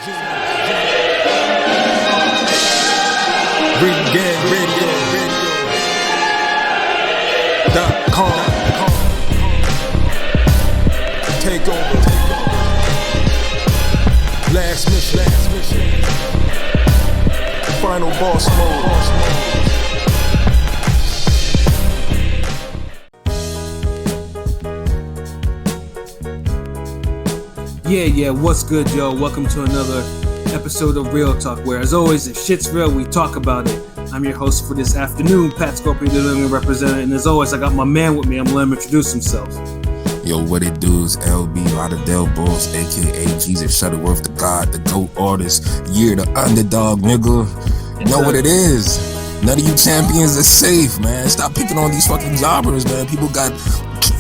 RingGangRadio.com. Take over. Last mission. Final boss mode. Yeah, what's good, yo? Welcome to another episode of Real Talk, where, as always, if shit's real, we talk about it. I'm your host for this afternoon, Pat Scorpion, the living representative, and as always, I got my man with me. I'm gonna let him introduce himself. Yo, what it do is LB Lauderdale Boss, aka Jesus Shuttleworth, the God, the GOAT artist, you're the underdog, nigga. You know what it is. None of you champions are safe, man. Stop picking on these fucking jobbers, man. People got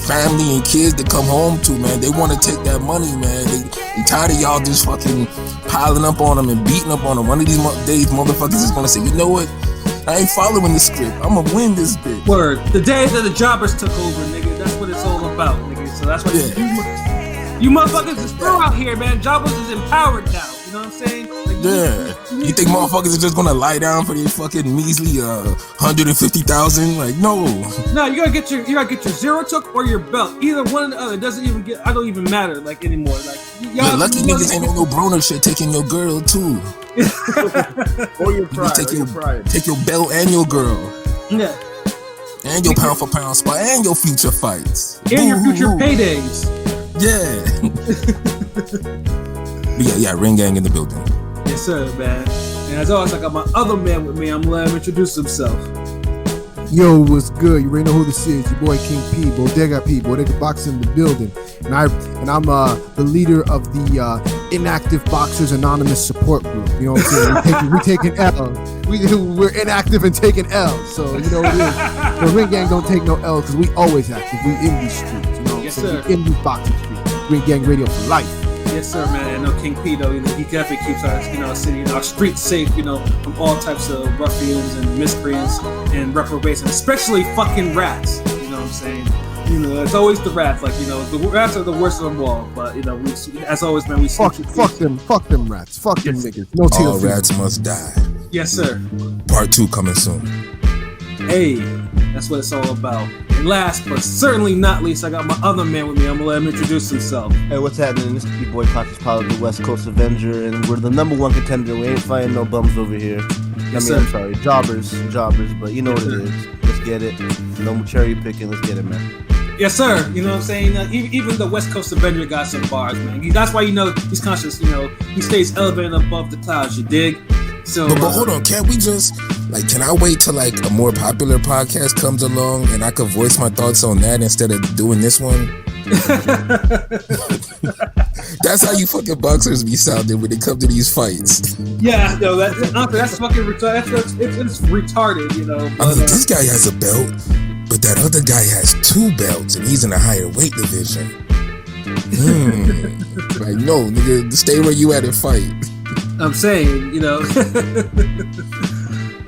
family and kids to come home to, man. They want to take that money, man. They tired of y'all just fucking piling up on them and beating up on them. One of these days, motherfuckers is gonna say, you know what? I ain't following the script. I'm gonna win this bitch. Word. The day that the jobbers took over, nigga. That's what it's all about, nigga. So that's why you motherfuckers is through out here, man. Jobbers is empowered now. You know what I'm saying? Like, you think motherfuckers are just gonna lie down for these fucking measly 150,000? Like, no. No, you gotta get your zero took or your belt. Either one or the other. It doesn't even get. I don't even matter like anymore. Like, y'all lucky niggas ain't no Broner shit taking your girl too. Or your pride. Take your belt and your girl. Yeah. And your pound for pound spot and your future fights. And your future paydays. Yeah. But yeah, Ring Gang in the building. Yes, sir, man. And as always, I got my other man with me. I'm gonna let him introduce himself. Yo, what's good? You already know who this is. Your boy King P, Bodega Boxing in the building. And I'm the leader of the Inactive Boxers Anonymous support group. You know what I'm saying? We're taking L. We're inactive and taking L. So you know what it is. The Ring Gang don't take no L because we always active. We in these streets. You know what I'm saying? Sir. We in these boxing streets. Ring Gang Radio for life. Yes, sir, man. I know King P, though, he definitely keeps our, city, our streets safe, from all types of ruffians and miscreants and reprobates, and especially fucking rats. You know what I'm saying? It's always the rats. Like, the rats are the worst of them all. But we, as always, man, we fuck them rats. Fuck them niggas. No all rats must die. Yes, sir. Part 2 coming soon. Hey, that's what it's all about. And last but certainly not least, I got my other man with me. I'm gonna let him introduce himself. Hey, what's happening? This is B-Boy Conscious Pilot, the West Coast Avenger, and we're the number one contender. We ain't fighting no bums over here. Yes, I'm sorry, jobbers, but you know what it is. Let's get it. No cherry picking. Let's get it, man. Yes, sir. You know what I'm saying? Even the West Coast Avenger got some bars, man. That's why he's conscious. He stays elevated above the clouds. You dig? So, but hold on, can't we just can I wait till a more popular podcast comes along and I could voice my thoughts on that instead of doing this one? That's how you fucking boxers be sounding when it comes to these fights. Yeah, no, that's fucking retarded. It's retarded, But, this guy has a belt, but that other guy has 2 belts and he's in a higher weight division. Like, no, nigga, stay where you at and fight. I'm saying,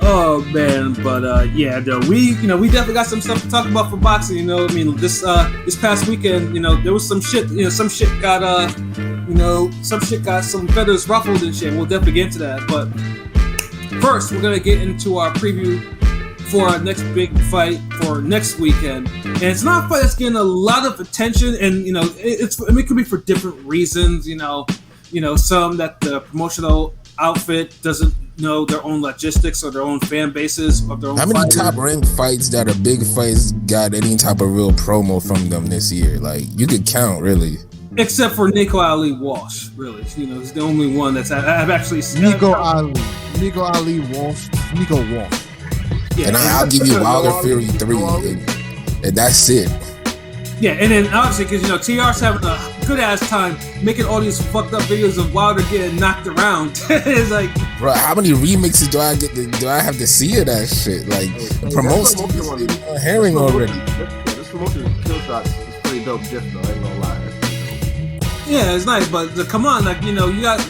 oh man, but yeah, no, we definitely got some stuff to talk about for boxing. This past weekend, there was some shit. Some shit got some feathers ruffled and shit. We'll definitely get into that. But first, we're gonna get into our preview for our next big fight for next weekend, and it's not a fight that's getting a lot of attention, and it could be for different reasons. Some that the promotional outfit doesn't know their own logistics or their own fan bases or their own. How many top ranked fights that are big fights got any type of real promo from them this year? Like, you could count, really. Except for Nico Ali Walsh, really. He's the only one that's I've actually seen. Nico Ali Walsh. Yeah, and I'll give you Wilder Fury 3, and that's it. Yeah, and then obviously because TR's having a good ass time making all these fucked up videos of Wilder getting knocked around. It's like, bro, how many remixes do I have to see of that shit? Like, promote Herring already. This promotion of Kill Shots is pretty dope, just though. I ain't gonna lie. Yeah, it's nice, but come on, you got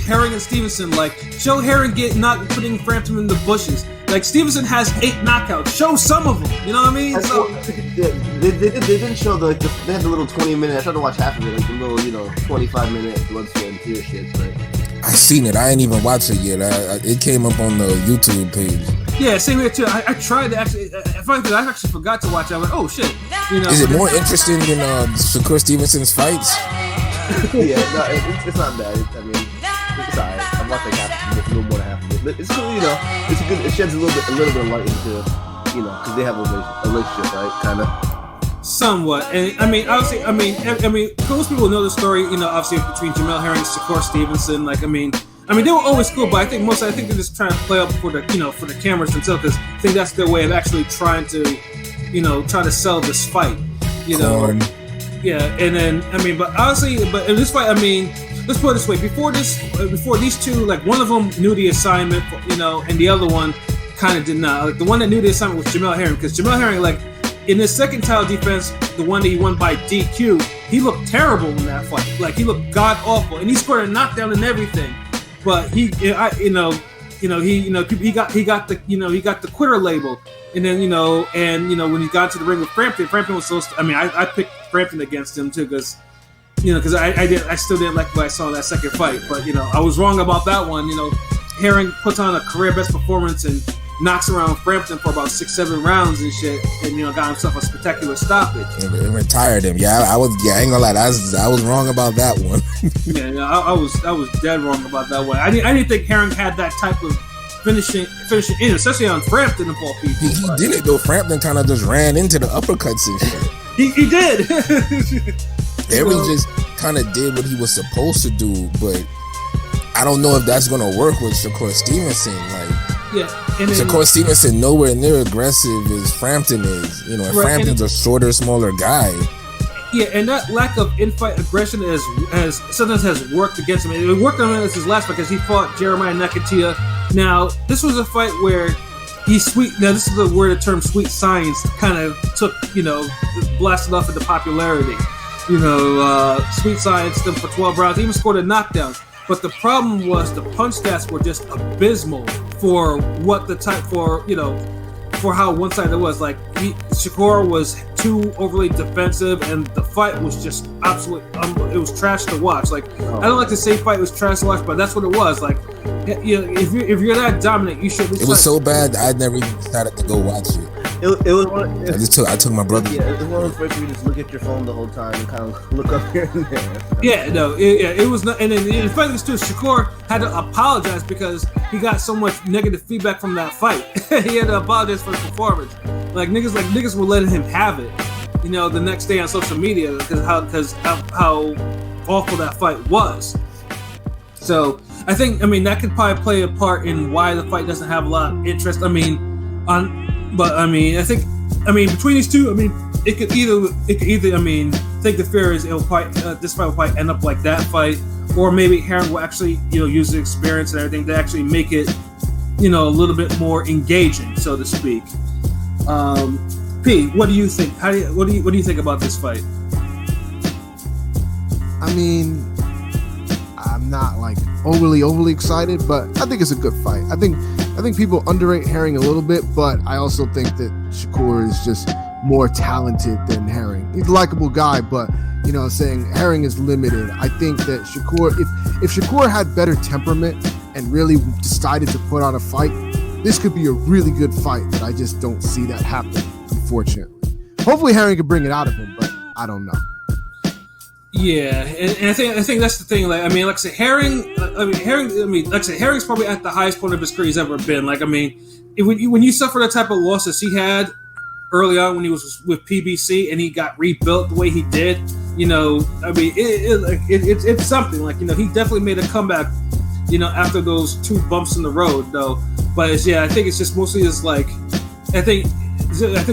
Herring and Stevenson. Show Herring putting Frampton in the bushes. Stevenson has 8 knockouts. Show some of them. You know what I mean? So, they didn't show they had the little 20-minute. I tried to watch half of it, the little 25-minute blood, sweat, and tear shits, right? I seen it. I ain't even watched it yet. It came up on the YouTube page. Yeah, same here too. I tried to actually. I actually forgot to watch it. I went, oh shit. Is it more interesting than Shakur Stevenson's fights? Yeah, no, it's not bad. I mean, it's alright. I'm watching half of it, a little more than half of it. But it's cool, it's good. It sheds a little bit of light into, because they have a relationship, right? Kind of. Somewhat, and obviously, most people know the story. Obviously between Jamel Herring and Shakur Stevenson. They were always cool, but I think they're just trying to play up for the cameras themselves, because I think that's their way of actually trying to sell this fight. Yeah, and then but honestly, in this fight, let's put it this way: before these two, like one of them knew the assignment, and the other one kind of did not. Like the one that knew the assignment was Jamel Herring, because Jamel Herring, like in his second title defense, the one that he won by DQ, he looked terrible in that fight. Like he looked god awful, and he scored a knockdown and everything. But he got the quitter label, and then when he got to the ring with Frampton was so. I picked Frampton against him too, because I still didn't like what I saw in that second fight, but I was wrong about that one. Herring puts on a career best performance and knocks around Frampton for about 6-7 rounds and shit, and got himself a spectacular stoppage. It retired him. I ain't gonna lie, I was wrong about that one. I was dead wrong about that one. I didn't think Herring had that type of finishing in, especially on Frampton of all people. He did it though. Frampton kind of just ran into the uppercuts and shit. He did. Herring just kind of did what he was supposed to do, but I don't know if that's gonna work with Shakur Stevenson. Shakur Stevenson nowhere near aggressive as Frampton is. And Frampton's a shorter, smaller guy. Yeah, and that lack of in-fight aggression has sometimes has worked against him. It worked on him as his last fight because he fought Jeremiah Nakatia. Now, this was a fight where this is where the term sweet science kind of took, blasted off into popularity. Sweet science them for 12 rounds. He even scored a knockdown. But the problem was the punch stats were just abysmal for for how one-sided it was. Like Shakur was too overly defensive, and the fight was just absolutely it was trash to watch. Like I don't like to say fight was trash to watch, but that's what it was. Like if you're that dominant, you should. It was so bad I never even decided to go watch it. It was one. I took my brother. Yeah, it was one of those fights where you just look at your phone the whole time and kind of look up here and there. Yeah, no, it was not. And then in fact, too, Shakur had to apologize because he got so much negative feedback from that fight. He had to apologize for his performance. Like niggas were letting him have it. The next day on social media because how awful that fight was. So I think that could probably play a part in why the fight doesn't have a lot of interest. I think between these two, it could either think the fear is this fight will probably end up like that fight, or maybe Herring will actually use the experience and everything to actually make it a little bit more engaging, so to speak. P, what do you think? What do you think about this fight? I'm not like overly excited, but I think it's a good fight. I think people underrate Herring a little bit, but I also think that Shakur is just more talented than Herring. He's a likable guy, but saying Herring is limited. I think that Shakur, if Shakur had better temperament and really decided to put on a fight, this could be a really good fight, but I just don't see that happening, unfortunately. Hopefully Herring could bring it out of him, but I don't know. Yeah, and I think that's the thing. Like I said, Herring. Herring's probably at the highest point of his career he's ever been. Like, when you suffer the type of losses he had early on when he was with PBC and he got rebuilt the way he did, it's something. Like, he definitely made a comeback, after those two bumps in the road, though. But I think it's just mostly just like, I think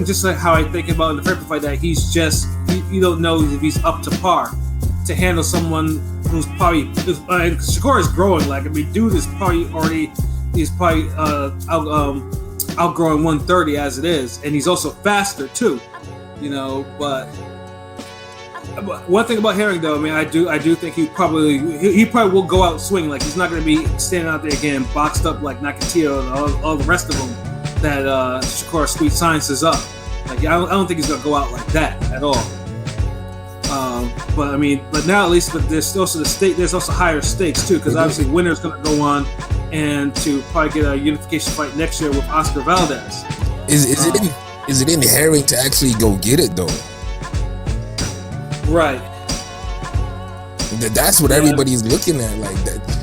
just like how I think about in the Frampton fight, that he's just you don't know if he's up to par to handle someone who's probably Shakur is growing. Like, dude is probably outgrowing 130 as it is, and he's also faster too. But one thing about Herring though, I do think he probably will go out swinging. Like, he's not going to be standing out there again boxed up like Nakatia and all the rest of them that Shakur Sweet Science is up. Like, I don't think he's going to go out like that at all. But I mean, but now at least, but there's also there's also higher stakes too, because obviously winner's going to go on and to probably get a unification fight next year with Oscar Valdez. Is it in Herring to actually go get it though? Right. That's what everybody's looking at. Like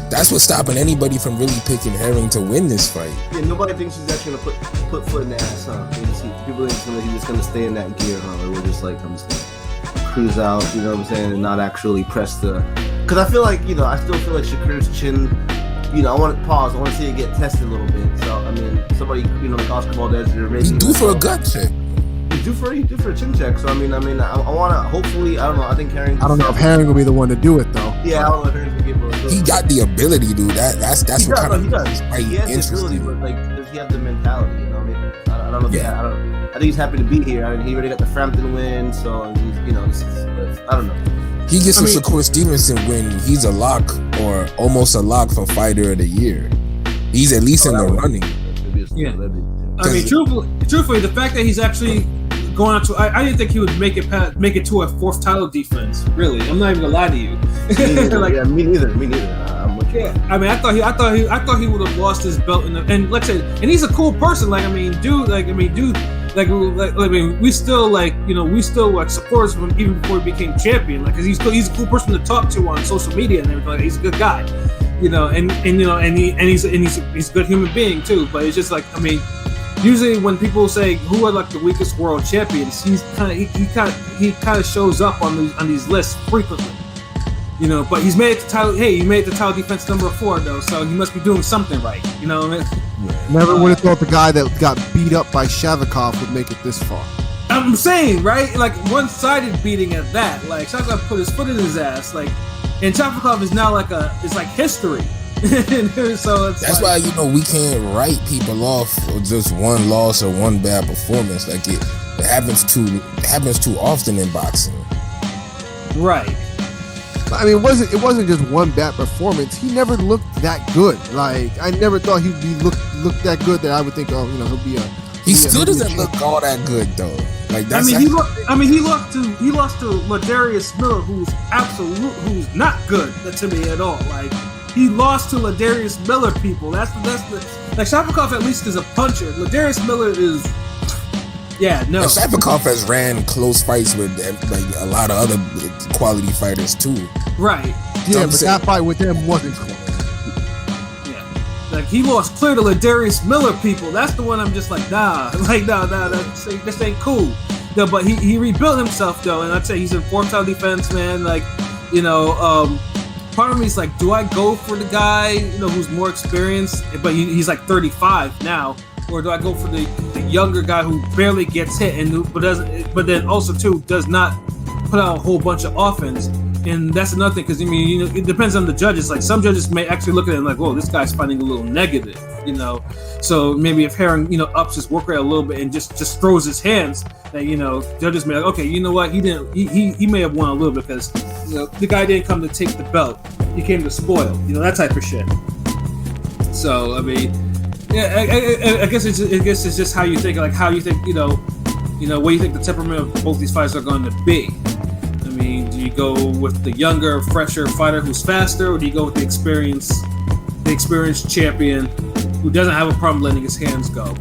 that's what's stopping anybody from really picking Herring to win this fight. Yeah, nobody thinks he's actually gonna put foot in the ass, huh? People think he's just gonna stay in that gear, huh? Or we're just like, I'm just gonna cruise out, you know what I'm saying, and not actually press the. Because I feel like, I still feel like Shakur's chin. I want to pause. I want to see it get tested a little bit. So I mean, somebody, like Oscar Valdez, they're He's due for a gut check. He's due for a chin check. So I mean, I want to hopefully. I don't know. I think Herring. I don't know if Herring will be the one to do it though. Yeah, I don't know if Herring's gonna be able to do it. He got the ability, dude. That's what kind of he does. He has the ability, but like, does he have the mentality? You know what I mean? I don't know. Yeah. I think he's happy to be here. I mean, he already got the Frampton win, so he's, I don't know. He gets a Shakur Stevenson win. He's a lock or almost a lock for Fighter of the Year. He's at least in the running. Yeah. I mean, truthfully, the fact that he's actually going on to, I didn't think he would make it to a fourth title defense. Really, I'm not even gonna lie to you. Me neither. I'm with you. Yeah, I mean, I thought he would have lost his belt and let's say, and he's a cool person. We still support him even before he became champion. Like, cause he's a cool person to talk to on social media and everything. Like, he's a good guy, and he's a good human being too. But it's just like, I mean, usually when people say who are like the weakest world champions, he kind of shows up on these lists frequently. But he's made it to title. Hey, you made it to title defense number 4 though, so he must be doing something right. You know what I mean? Never would have thought the guy that got beat up by Shavikov would make it this far. I'm saying, right? Like, one-sided beating at that. Like, Shavikov put his foot in his ass. Like, and Shavikov is now it's like history. So that's why we can't write people off for just one loss or one bad performance. Like it happens too often in boxing. Right. I mean, it wasn't just one bad performance. He never looked that good. Like, I never thought he'd be look that good that I would think, he'll be a. He still doesn't look all that good though. Like that's. He lost to Ladarius Miller, who's not good to me at all. Like, he lost to Ladarius Miller. People, that's the like Shavikov at least is a puncher. Ladarius Miller is. Yeah, no. Shavikov has ran close fights with like a lot of other quality fighters too. Right. Yeah, but that fight with him wasn't close. Yeah. Like, he lost clear to Ladarius Miller, people. That's the one I'm just like, nah. Like, nah, this ain't cool. No, but he rebuilt himself though, and I'd say he's in 4th title defense, man. Like, part of me is like, do I go for the guy, who's more experienced, but he's like 35 now? Or do I go for the younger guy who barely gets hit but then also too does not put out a whole bunch of offense? And that's another thing, because it depends on the judges. Like, some judges may actually look at it and like, whoa, this guy's fighting a little negative, So maybe if Herring, ups his work rate a little bit and just throws his hands, that judges may like, okay, you know what, he may have won a little bit because the guy didn't come to take the belt, he came to spoil, that type of shit. So I mean. Yeah, I guess it's just how you think, like how you think, what do you think the temperament of both these fighters are going to be? I mean, do you go with the younger, fresher fighter who's faster, or do you go with the experienced champion who doesn't have a problem letting his hands go?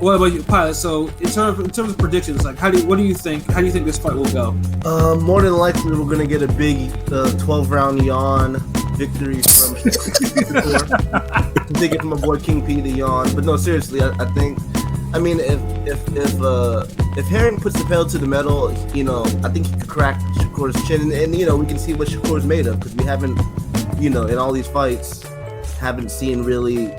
What about you, Pilot? So in terms of predictions, like what do you think? How do you think this fight will go? More than likely, we're gonna get a big 12-round yawn victory from Shakur. I'm thinking from my boy King P the yawn, but no, seriously, I think, if Herring puts the pedal to the metal, I think he could crack Shakur's chin, and we can see what Shakur's made of, because we haven't, in all these fights, haven't seen really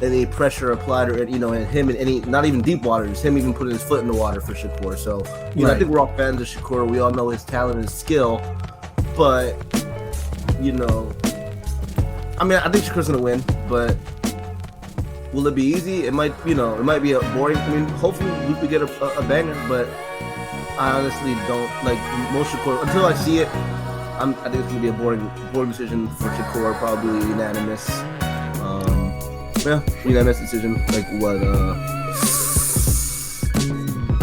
any pressure applied or and him in any, not even deep waters, him even putting his foot in the water for Shakur. So right. I think we're all fans of Shakur. We all know his talent and skill, but I think Shakur's gonna win, but will it be easy? It might, it might be a boring. Hopefully we could get a banger, but I honestly don't like most Shakur until I see it. I think it's gonna be a boring decision for Shakur, probably unanimous. Unanimous decision. Like what?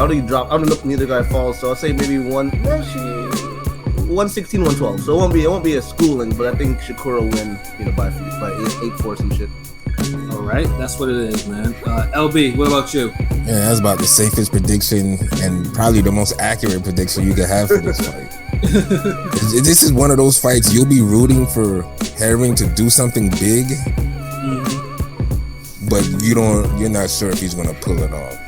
don't think he dropped. I don't know if neither guy falls. So I'll say maybe 116, 112. So it won't be a schooling, but I think Shakur will win, by 8-4 some shit. All right, that's what it is, man. LB, what about you? Yeah, that's about the safest prediction and probably the most accurate prediction you could have for this fight. This is one of those fights you'll be rooting for Herring to do something big, but you're not sure if he's gonna pull it off.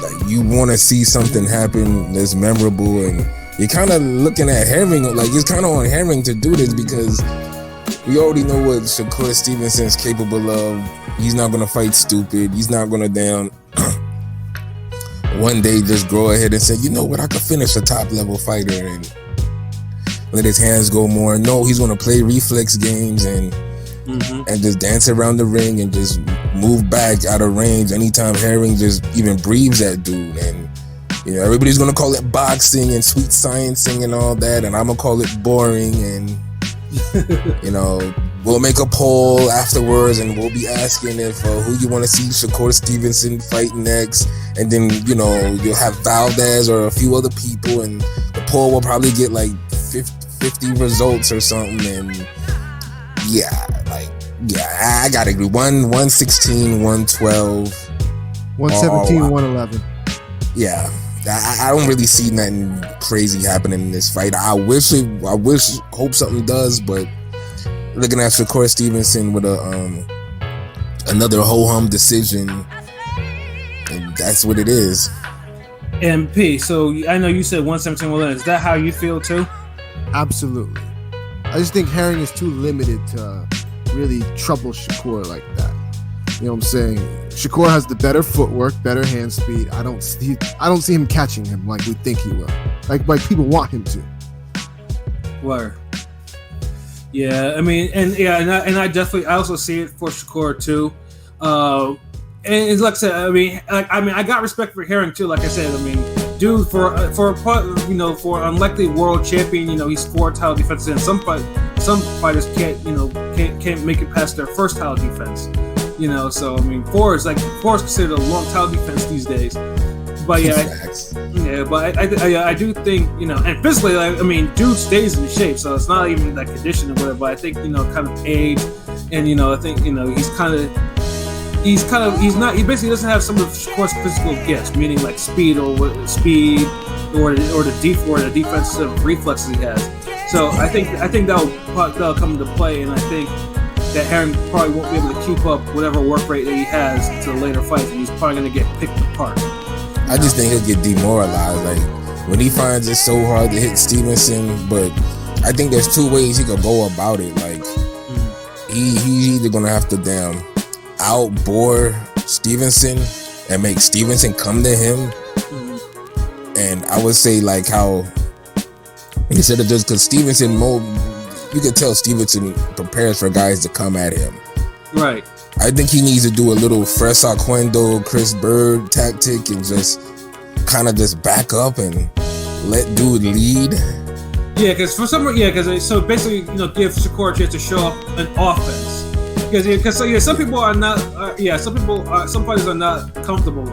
Like you want to see something happen that's memorable, and you're kind of looking at Herring like it's kind of on Herring to do this because we already know what Shakur Stevenson's capable of. He's not gonna fight stupid. He's not gonna one day just go ahead and say, you know what, I could finish a top level fighter and let his hands go more. No, he's gonna play reflex games and just dance around the ring and just move back out of range anytime Herring just even breathes that dude. And everybody's gonna call it boxing and sweet sciencing and all that, and I'm gonna call it boring. And we'll make a poll afterwards and we'll be asking if who you want to see Shakur Stevenson fight next, and then you'll have Valdez or a few other people, and the poll will probably get like 50 results or something. And I gotta agree. 116, 112, 117, 111. Yeah, I don't really see nothing crazy happening in this fight. I hope something does, but looking at Shakur Stevenson with another ho-hum decision, and that's what it is. MP, so I know you said 117, 111. Is that how you feel too? Absolutely. I just think Herring is too limited to really trouble Shakur like that. You know what I'm saying? Shakur has the better footwork, better hand speed. I don't see him catching him like we think he will. Like people want him to. Word. Yeah, I mean, I definitely also see it for Shakur too. And it's like I said, I got respect for Herring too. Like I said, dude, for an unlikely world champion, he's 4 title defenses, and some fighters can't make it past their first title defense. So 4 is considered a long title defense these days. But I do think and physically, dude stays in shape, so it's not even that condition or whatever. But I think kind of age, and I think he basically doesn't have some of Shakur's physical gifts, meaning like speed or the defensive reflexes he has. So I think that'll come into play, and I think that Herring probably won't be able to keep up whatever work rate that he has to the later fights, and he's probably going to get picked apart. I just think he'll get demoralized. Like when he finds it so hard to hit Stevenson, but I think there's 2 ways he could go about it. Like he's either gonna have to outbore Stevenson and make Stevenson come to him, and I would say like how instead of just because Stevenson you can tell Stevenson prepares for guys to come at him. Right. I think he needs to do a little Fresa Cuendo, Chris Bird tactic and just kind of just back up and let dude lead. Yeah, because so basically, give Shakur a chance to show up an offense. Because some people are not. Some fighters are not comfortable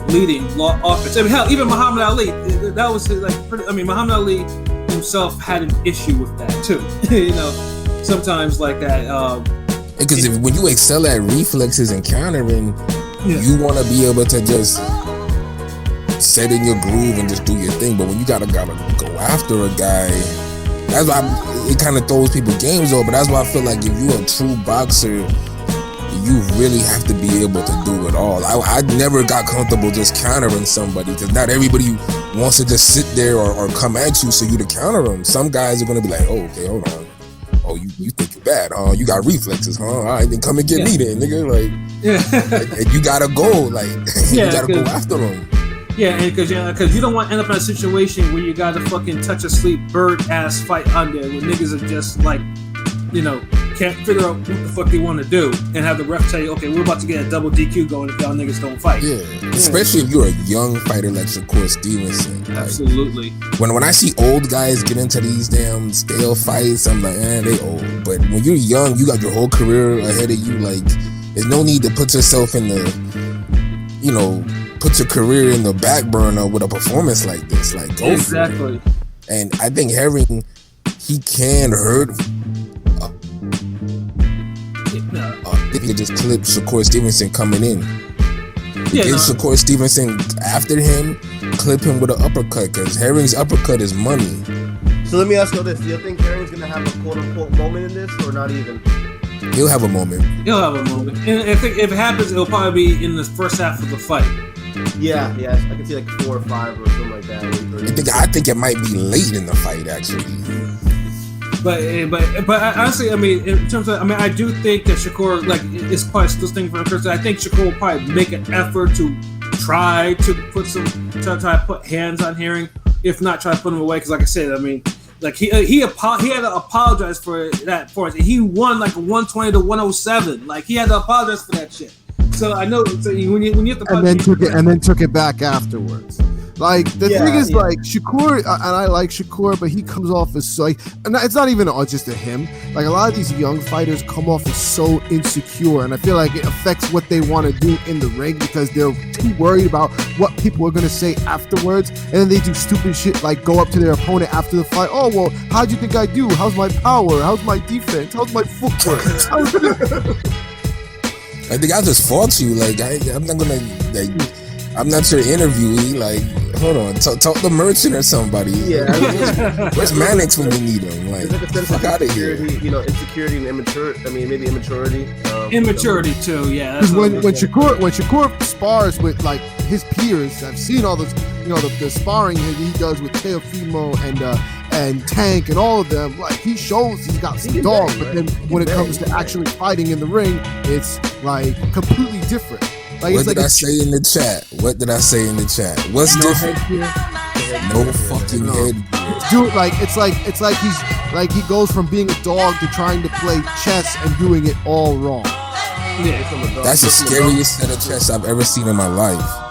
leading offense. Hell, even Muhammad Ali. That was Muhammad Ali himself had an issue with that too. Sometimes like that. Because when you excel at reflexes and countering, you want to be able to just set in your groove and just do your thing. But when you gotta go after a guy, that's why it kind of throws people games over. But that's why I feel like if you're a true boxer, you really have to be able to do it all. I never got comfortable just countering somebody because not everybody wants to just sit there or come at you so you to counter them. Some guys are gonna be like, oh, okay, hold on. Oh, you think you're bad, huh? You got reflexes, huh? All right, then come and get me then, nigga. Like, and you gotta go, like, you gotta go after them. Yeah, because you don't want to end up in a situation where you gotta fucking touch a sleep bird ass fight under where niggas are just like, can't figure out what the fuck they want to do and have the ref tell you, okay, we're about to get a double DQ going if y'all niggas don't fight. Yeah, especially if you're a young fighter like Shakur Stevenson. Absolutely. When I see old guys get into these damn stale fights, I'm like, they old. But when you're young, you got your whole career ahead of you. Like, there's no need to put yourself in the, put your career in the back burner with a performance like this. Like, go exactly. for it. And I think Herring, he can hurt. If you just clip Shakur Stevenson coming in, get Shakur Stevenson after him, clip him with an uppercut, because Herring's uppercut is money. So let me ask you this: do you think Herring's gonna have a quote unquote moment in this, or not even? He'll have a moment. He'll have a moment, and I think if it happens, it'll probably be in the first half of the fight. Yeah, I can see like 4 or 5 or something like that. I think it might be late in the fight, actually. But honestly, I mean, in terms of, I mean, I do think that Shakur, like, it's probably still thinking for the first time. I think Shakur will probably make an effort to try to put hands on Herring, if not try to put him away. Because, like I said, I mean, like he had to apologize for that for us. He won like a 120 to 107. Like he had to apologize for that shit. So I know when you have to and then took it back afterwards. Like the thing is, like Shakur, and I like Shakur, but he comes off as like, and it's not even just a him. Like a lot of these young fighters come off as so insecure, and I feel like it affects what they want to do in the ring because they're too worried about what people are gonna say afterwards, and then they do stupid shit like go up to their opponent after the fight. Oh well, how'd you think I do? How's my power? How's my defense? How's my footwork? I think I just fought you. Like I'm not gonna like. I'm not your interviewee. Like, hold on, talk to Merchant or somebody. Yeah, where's Mannix when you need him? Like, fuck out of here. You know, insecurity and immaturity. I mean, maybe immaturity. Immaturity too. Yeah. Because when Shakur spars with like his peers, I've seen all those. You know, the sparring he does with Teofimo and Tank and all of them. Like he shows he's got some dog, but then when it comes to actually fighting in the ring, it's like completely different. Like, what did I say in the chat? What's different? No fucking head. Dude, it's like he goes from being a dog to trying to play chess and doing it all wrong. Yeah, that's the scariest set of chess I've ever seen in my life.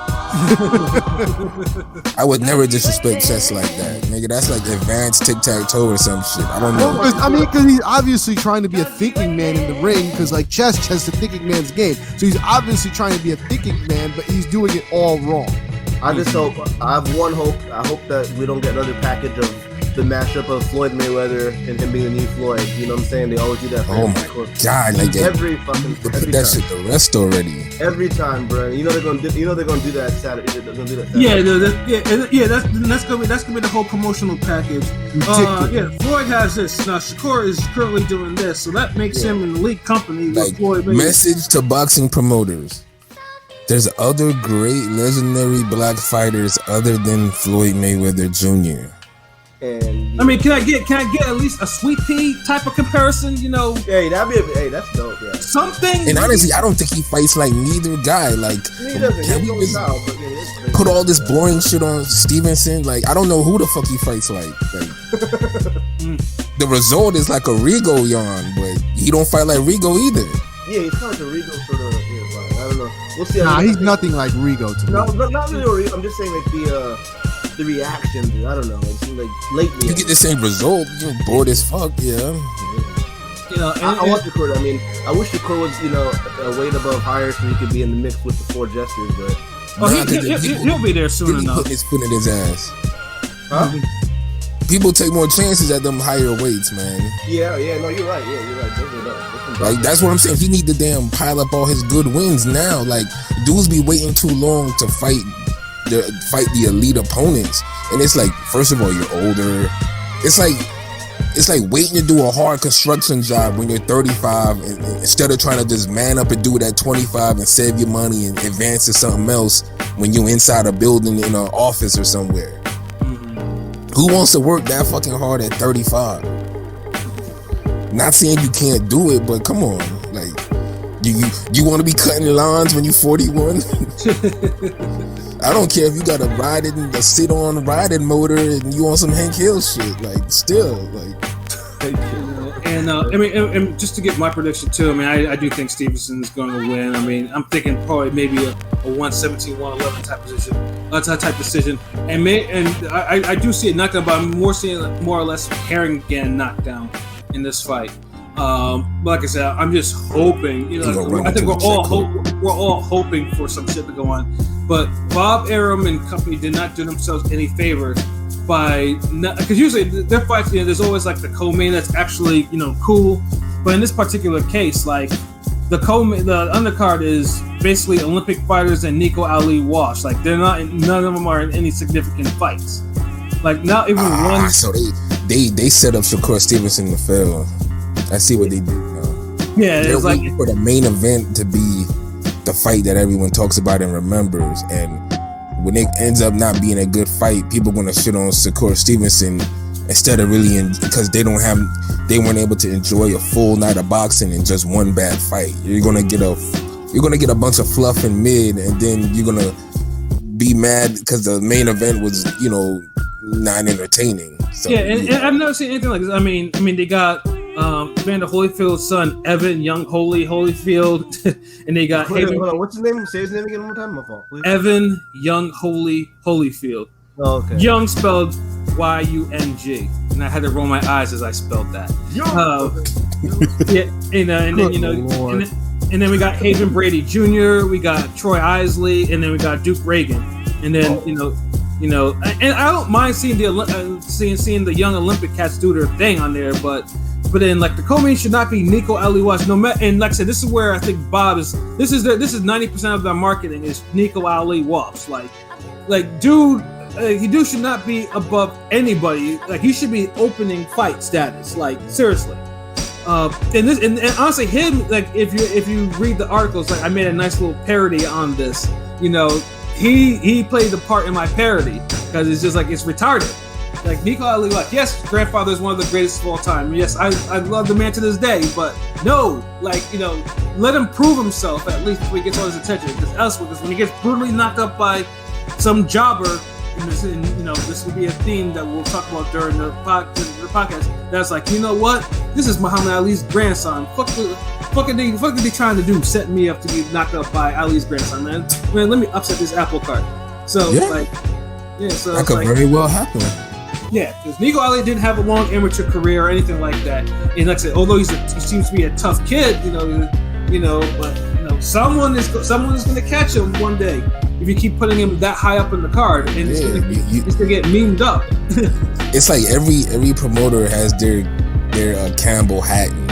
I would never disrespect chess like that, nigga. That's like advanced tic-tac-toe or some shit. I don't know. Because he's obviously trying to be a thinking man in the ring. Because like chess is a thinking man's game. So he's obviously trying to be a thinking man, but he's doing it all wrong. I just hope. I have one hope. I hope that we don't get another package of the matchup of Floyd Mayweather and him being the new Floyd. You know what I'm saying? They always do that. Oh my god! Like every put time. That shit to rest already. Every time, bro. You know they're gonna do that Saturday. They're gonna do that Saturday. That's gonna be the whole promotional package. Floyd has this now. Shakur is currently doing this, so that makes him an elite company. Like, Floyd Mayweather. Message to boxing promoters: there's other great legendary black fighters other than Floyd Mayweather Jr. And I mean, can I get at least a Sweet Pea type of comparison? You know, that's dope. Yeah, something. And honestly, I don't think he fights like neither guy. Like, he doesn't. Can we just put all this boring shit on Stevenson? Like, I don't know who the fuck he fights like. The result is like a Rigo yarn, but he don't fight like Rigo either. Yeah, he's kind of like a Rigo sort of. I don't know. We'll see. Nah, he's nothing like Rigo to me. No, not really Rigo. I'm just saying like the reaction, dude. I don't know. It seems like lately you get the same result. You're bored as fuck, yeah. I want Shakur. I mean, I wish Shakur was, a weight above higher so he could be in the mix with the 4 Jesters, but he'll be there soon enough. Put his foot in his ass. Huh? People take more chances at them higher weights, man. Yeah. No, you're right. Yeah, you're right. Like, that's what I'm saying. He need to damn pile up all his good wins now. Like, dudes be waiting too long to fight the elite opponents, and it's like, first of all, you're older. It's like waiting to do a hard construction job when you're 35, and instead of trying to just man up and do it at 25 and save your money and advance to something else when you're inside a building in an office or somewhere. Who wants to work that fucking hard at 35? Not saying you can't do it, but come on, like, you want to be cutting lawns when you're 41? I don't care if you got a sit-on riding motor and you on some Hank Hill shit. Like, still, like. And and just to get my prediction too. I mean, I do think Stevenson's going to win. I mean, I'm thinking probably maybe a 117, 111 type decision. And I do see it knocked down, but I'm more seeing more or less Herring getting knocked down in this fight. But like I said, I'm just hoping. I think we're all hoping for some shit to go on. But Bob Arum and company did not do themselves any favor by, because usually their fights, there's always like the co-main that's actually cool, but in this particular case, like the undercard is basically Olympic fighters and Nico Ali wash. Like none of them are in any significant fights. Like not even one. So they set up Shakur Stevenson to fail. I see what they did now. Yeah, they're it's like waiting for the main event to be the fight that everyone talks about and remembers, and when it ends up not being a good fight, people gonna shit on Shakur Stevenson instead of really because they weren't able to enjoy a full night of boxing in just one bad fight. You're gonna get a bunch of fluff in mid, and then you're gonna be mad because the main event was not entertaining. So, yeah, and I've never seen anything like this. I mean they got Vander Holyfield's son Evan Young Holyfield, and they got hold on, what's his name? Say his name again one more time. My fault. Please. Evan Young Holyfield. Oh, okay. Young spelled Y-U-N-G, and I had to roll my eyes as I spelled that. And then we got Haven Brady Jr., we got Troy Isley, and then we got Duke Reagan, and then and I don't mind seeing the young Olympic cats do their thing on there, but then like the co-main should not be Nico Ali Wash. No matter, and like I said, this is where I think Bob is. This is 90% of their marketing is Nico Ali Wash. Like dude. He should not be above anybody. Like he should be opening fight status. Like seriously. And honestly, him, like if you read the articles, like I made a nice little parody on this. He played the part in my parody because it's just like it's retarded. Like Nico Ali, like yes, grandfather is one of the greatest of all time. Yes, I love the man to this day. But no, like let him prove himself at least before he gets all his attention. Because when he gets brutally knocked up by some jobber. This will be a theme that we'll talk about during the podcast. That's like, you know what? This is Muhammad Ali's grandson. Fuck are they trying to do? Setting me up to be knocked up by Ali's grandson, man. Man, let me upset this apple cart. So so that could very well happen. Yeah, because Nico Ali didn't have a long amateur career or anything like that. And like I said, although he seems to be a tough kid, but someone is going to catch him one day. If you keep putting him that high up in the card, and it's gonna get memed up. It's like every promoter has their Campbell Hatton.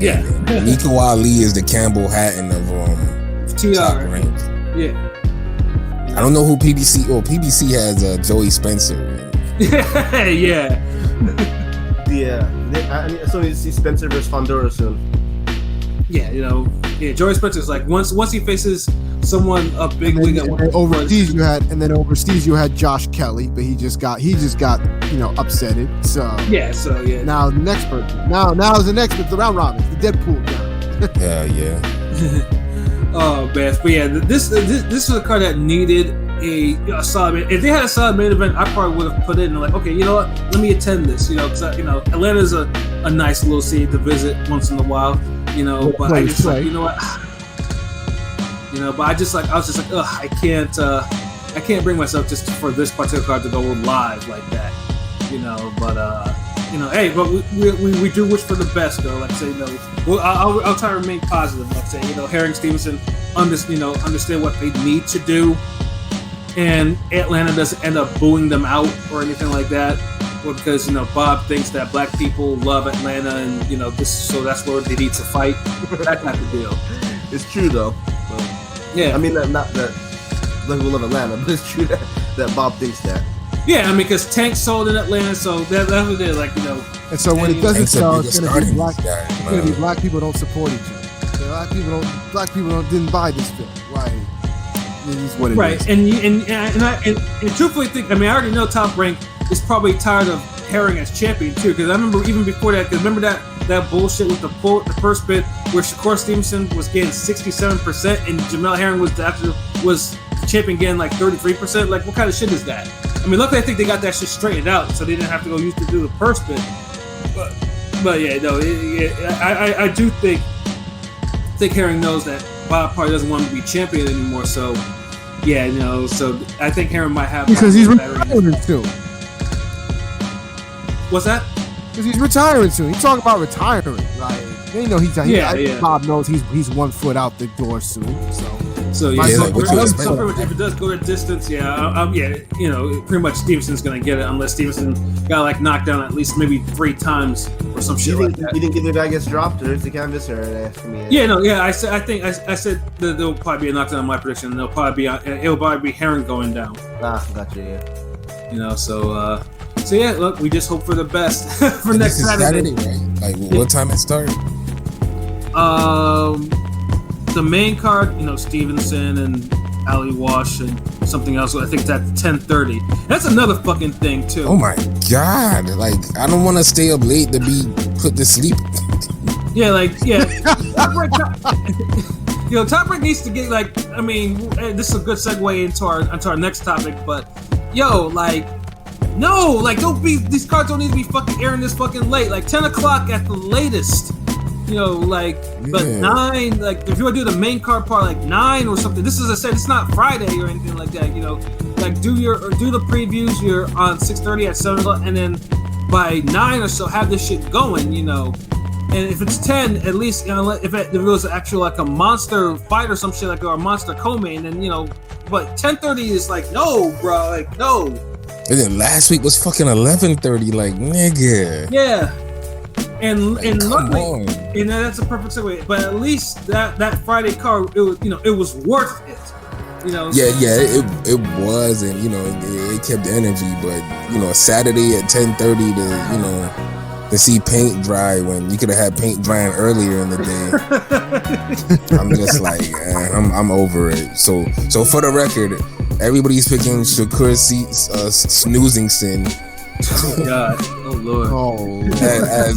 Yeah, Nico Ali is the Campbell Hatton of TR. Yeah, I don't know who PBC. Oh, PBC has Joey Spencer. Yeah. So you see Spencer versus Fondura soon. Yeah, Joey Spencer is like once he faces someone a big league at overseas you had Josh Kelly, but he just got upsetted. So yeah. Now the next person. Now is the next the round robin, the Deadpool round. Yeah. Oh man, but yeah, this was a card that needed a solid main. If they had a solid main event, I probably would have put it in like, okay, you know what? Let me attend this. Because Atlanta's a nice little city to visit once in a while. But I just like, but I was just like, ugh, I can't bring myself just for this particular card to go live like that, But hey, but we do wish for the best though. Like I say, I'll try to remain positive. Like I say, Herring Stevenson understand what they need to do, and Atlanta doesn't end up booing them out or anything like that. Or because Bob thinks that black people love Atlanta and so that's where they need to fight. That type of deal. It's true though. Yeah, I mean not that black people love Atlanta, but it's true that Bob thinks that. Yeah, I mean because Tank sold in Atlanta, so that's what it is. Like And so when it doesn't sell, it's gonna be black people don't support each other. Black people didn't buy this film. Like it is what it is. Right, and truthfully think, I already know Top Rank is probably tired of Herring as champion too, because I remember even before that, remember that bullshit with the first bid where Shakur Stevenson was getting 67% and Jamel Herring was the champion getting like 33%. Like what kind of shit is that? Luckily I think they got that shit straightened out, so they didn't have to go use to do the first bid. But yeah, no, I do think Herring knows that Bob probably doesn't want to be champion anymore. So yeah, so I think Herring might have because he's retiring too. What's that? Because he's retiring soon. He's talking about retiring. Like they know he's yeah. Bob knows he's 1 foot out the door soon. So So yeah, Yeah, so, like, what so you expect? pretty much if it does go to distance, pretty much Stevenson's gonna get it unless Stevenson got like knocked down at least maybe 3 times or some shit like that. You think either guy gets dropped or is the canvas or I mean, I said that there'll probably be a knockdown in my prediction. It'll probably be Herring going down. Gotcha. Yeah. So yeah, look, we just hope for the best for And next this is Saturday. right? Like, what time it start? The main card, Stevenson and Ali Wash and something else. I think that's 10:30. That's another fucking thing too. Oh my god! Like, I don't want to stay up late to be put to sleep. Top Break needs to get this is a good segue into our next topic, but don't be, these cards don't need to be fucking airing this fucking late, like 10 o'clock at the latest. But 9, like if you want to do the main card part, like 9 or something. This is, I said, it's not Friday or anything like that. Like do the previews. You're on 6:30 at 7 o'clock, and then by 9 or so have this shit going. And if it's 10, at least if it was actually like a monster fight or some shit like or a monster co-main, then But 10:30 is like no, bro, like no. And then last week was fucking 11:30. Like, nigga. Yeah. And luckily, on. and that's a perfect segue. But at least that Friday card, it was it was worth it. It was, and it kept the energy. But Saturday at 10:30 to see paint dry when you could have had paint drying earlier in the day. I'm just like, I'm over it. So for the record, everybody's picking Shakur snoozing sin. Oh God! Oh Lord! Oh, as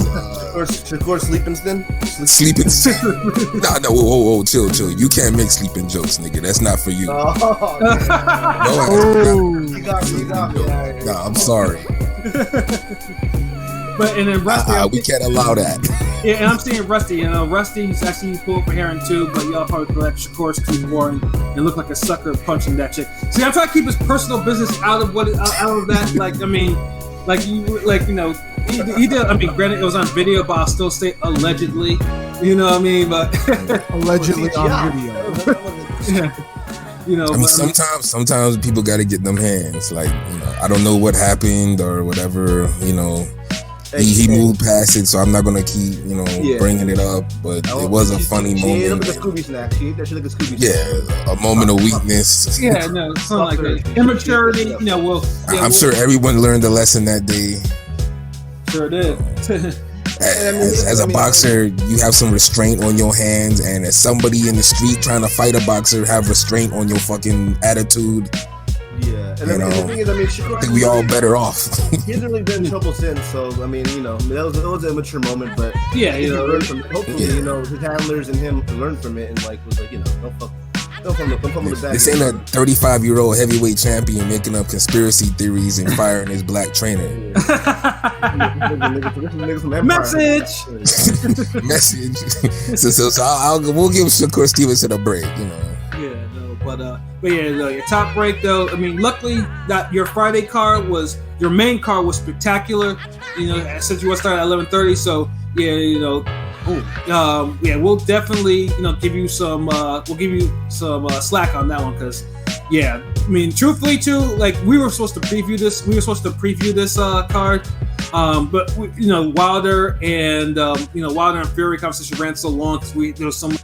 Shakur Sleepenston? sleeping. No, whoa, chill. You can't make sleeping jokes, nigga. That's not for you. You got me. Nah, I'm sorry. But and then Rusty, We can't allow that. yeah, and I'm seeing Rusty. Rusty's actually pulled for Heron too, but y'all probably collect Shakur's too boring and look like a sucker punching that chick. See, I'm trying to keep his personal business out of that. He did. I mean, granted, it was on video, but I'll still say allegedly. You know what I mean? But allegedly on video. yeah. Sometimes people got to get them hands. Like, I don't know what happened or whatever. He moved past it, so I'm not gonna keep bringing it up. But it was a funny moment. She ate like a Scooby snack. She ate that shit like a Scooby snack. Yeah, a moment of weakness. Yeah, no, something like that. Immaturity. I'm sure everyone learned a lesson that day. Sure did. As a boxer, you have some restraint on your hands, and as somebody in the street trying to fight a boxer, have restraint on your fucking attitude. Yeah, and the thing is, Shakur, I think we all better off. He hasn't really been in trouble since, so that was an immature moment, but Yeah, learned from it. Hopefully, his handlers and him learned from it and was like, don't fumble the bag. This ain't a 35-year-old heavyweight champion making up conspiracy theories and firing his black trainer. Message. So we'll give Shakur Stevenson a break, Yeah, no, but your top break though. I mean, luckily that your Friday card your main card was spectacular. Since you want to start at 11:30, so we'll definitely give you some slack on that one because truthfully too, like we were supposed to preview this card, but Wilder and Fury conversation ran so long because there was so much